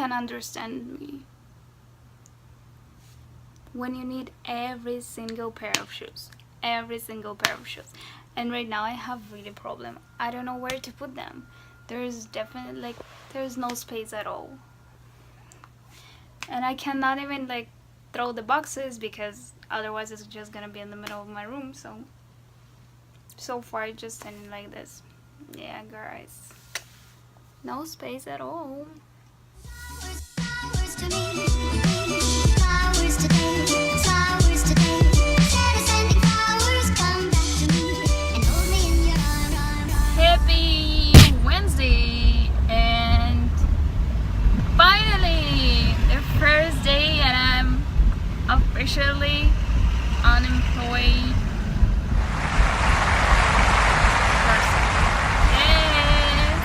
can understand me. When you need every single pair of shoes, and right now I have really problem. I don't know where to put them. There's definitely like there's no space at all, and I cannot even like throw the boxes because otherwise it's just gonna be in the middle of my room. So far just standing like this. Yeah, guys, no space at all. Happy Wednesday, and finally the first day and I'm officially unemployed person. Yes.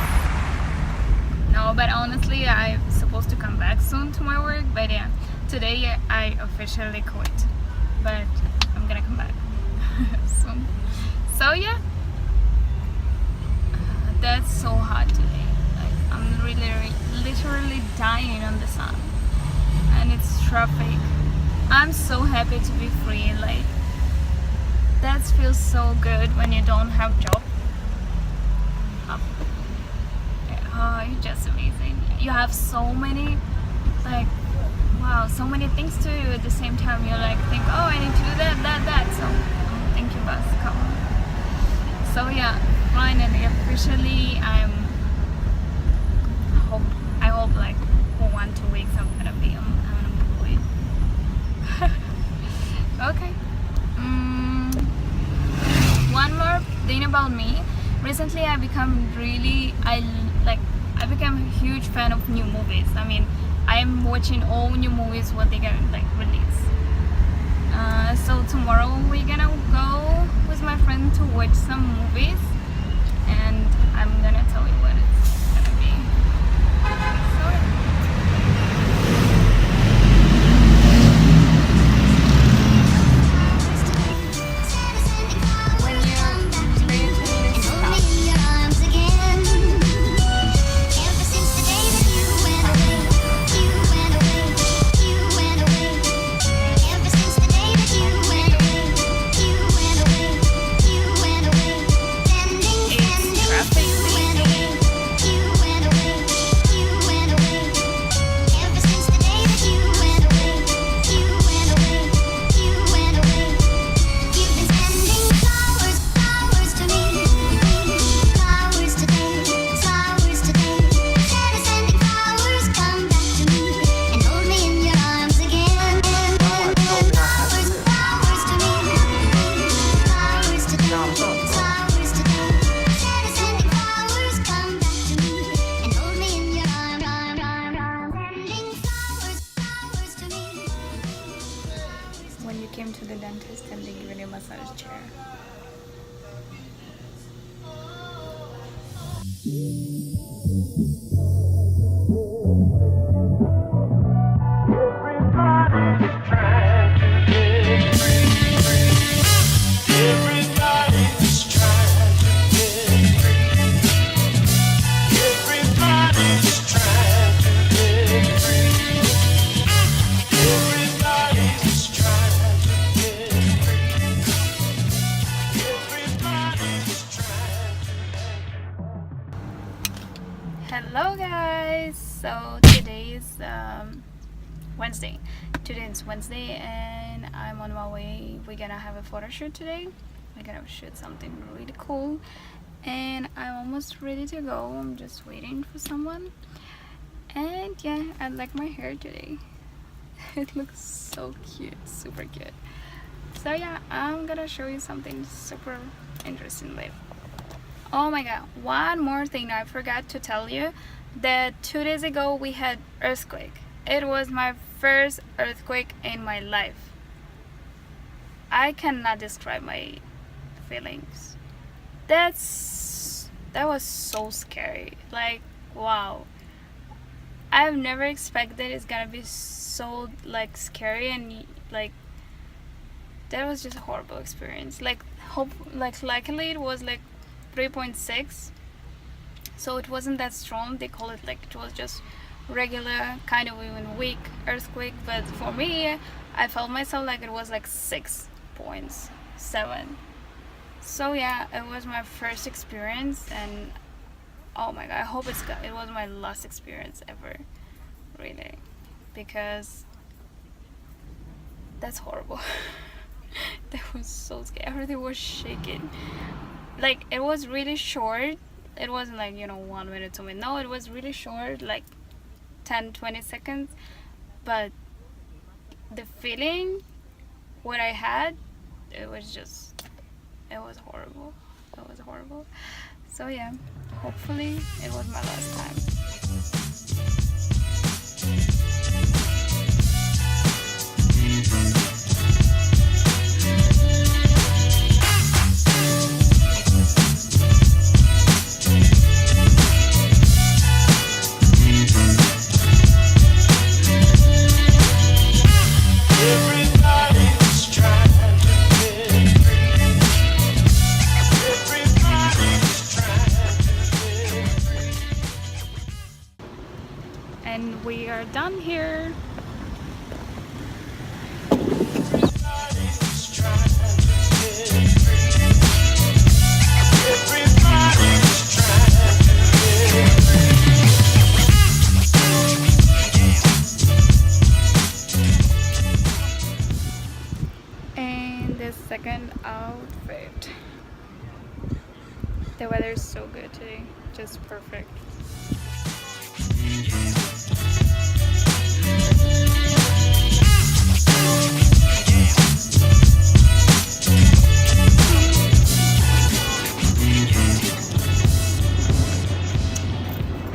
No, but honestly I'm supposed to come back soon to my work, but yeah, today I officially quit, but I'm gonna come back soon. So yeah, that's so hot today. Like I'm literally dying on the sun, and it's traffic. I'm so happy to be free. Like that feels so good when you don't have job. Oh, it's just amazing. You have so many, like, wow, so many things to do at the same time. You like think, oh, I need to do that. So thank you, boss. Come on. So yeah, finally, officially, I hope like for 1-2 weeks I'm gonna be unemployed. Okay. One more thing about me. Recently, I become a huge fan of new movies. I mean, I'm watching all new movies when they get like release. So tomorrow we're gonna go with my friend to watch some movies, and I'm gonna tell you what it's gonna be. When you came to the dentist and they given you a massage chair. Hello guys, so today is Wednesday. Today is Wednesday and I'm on my way. We're gonna have a photo shoot today. We're gonna shoot something really cool and I'm almost ready to go. I'm just waiting for someone. And yeah, I like my hair today. It looks so cute, super cute. So yeah, I'm gonna show you something super interesting later. Oh my god, one more thing I forgot to tell you, that 2 days ago we had earthquake. It was my first earthquake in my life. I cannot describe my feelings. That was so scary. Like, wow. I've never expected it's gonna be so like scary, and like that was just a horrible experience. Like luckily it was like 3.6, so it wasn't that strong. They call it like it was just regular, kind of even weak earthquake, but for me, I felt myself like it was like 6.7. So yeah, it was my first experience, and oh my god, I hope it was my last experience ever, really, because that's horrible. That was so scary. Everything was shaking. Like, it was really short. It wasn't like, 1 minute, 2 minutes. No, it was really short, like 10-20 seconds. But the feeling, what I had, it was horrible. It was horrible. So yeah, hopefully it was my last time. And we are done here. And the second outfit. The weather is so good today, just perfect.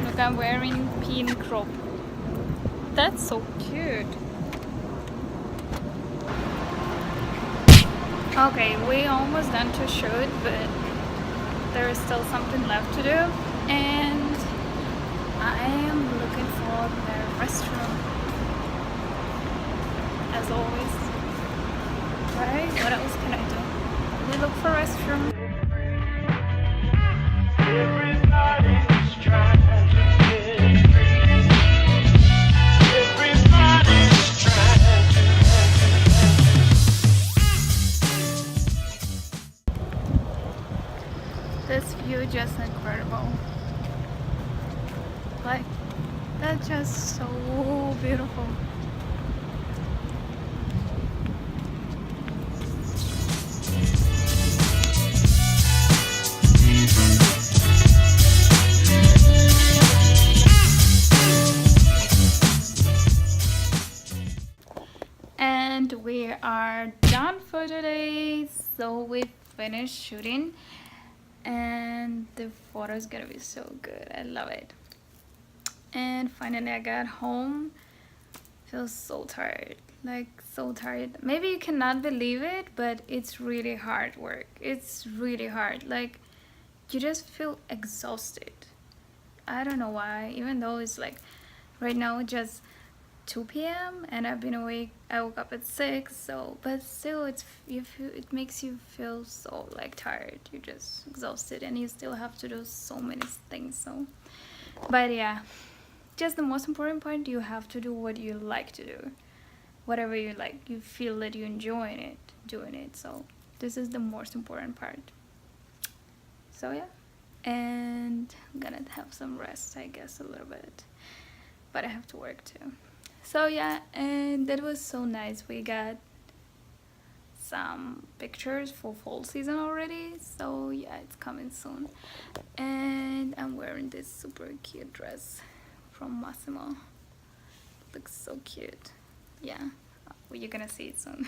Look, I'm wearing pin crop. That's so cute. Okay, we almost done to shoot, but there is still something left to do, and I am looking for the restroom, as always. Right? What else can I do? We look for restroom. Everybody's trying to get free. Everybody's trying to This view just incredible. Like, that's just so beautiful. And we are done for today. So we finished shooting, and the photo is gonna be so good. I love it. And finally I got home. Feel so tired, like so tired. Maybe you cannot believe it, but it's really hard work. It's really hard. Like, you just feel exhausted. I don't know why, even though it's like right now just 2 p.m. and I've been awake. I woke up at 6, so but still it makes you feel so like tired. You're just exhausted, and you still have to do so many things. So, but yeah, just the most important part, you have to do what you like to do, whatever you like. You feel that you enjoy doing it. So this is the most important part. So yeah, and I'm gonna have some rest, I guess, a little bit, but I have to work too. So yeah, and that was so nice. We got some pictures for fall season already, so yeah, it's coming soon. And I'm wearing this super cute dress from Massimo. Looks so cute. Yeah, well, you're gonna see it soon.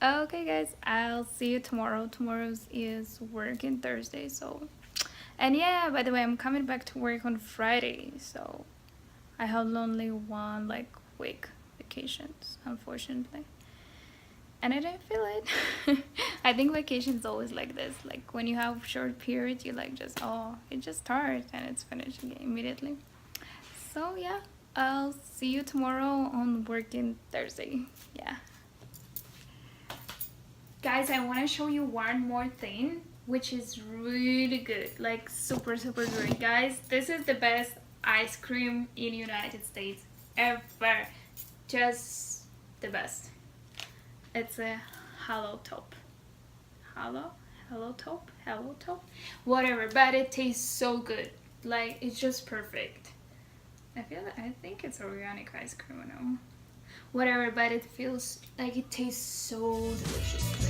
Okay guys, I'll see you tomorrow. Tomorrow's is working Thursday, so, and yeah, by the way, I'm coming back to work on Friday, so I have only one like week vacations, unfortunately, and I didn't feel it. I think vacation is always like this. Like, when you have short periods, you like just, oh, it just starts and it's finished immediately. So yeah, I'll see you tomorrow on working Thursday. Yeah. Guys, I want to show you one more thing, which is really good, like super good. Guys, this is the best ice cream in United States ever. Just the best. It's a hollow top. Hello top, whatever. But it tastes so good. Like it's just perfect. I think it's organic ice cream. I know. Whatever, but it feels like it tastes so delicious.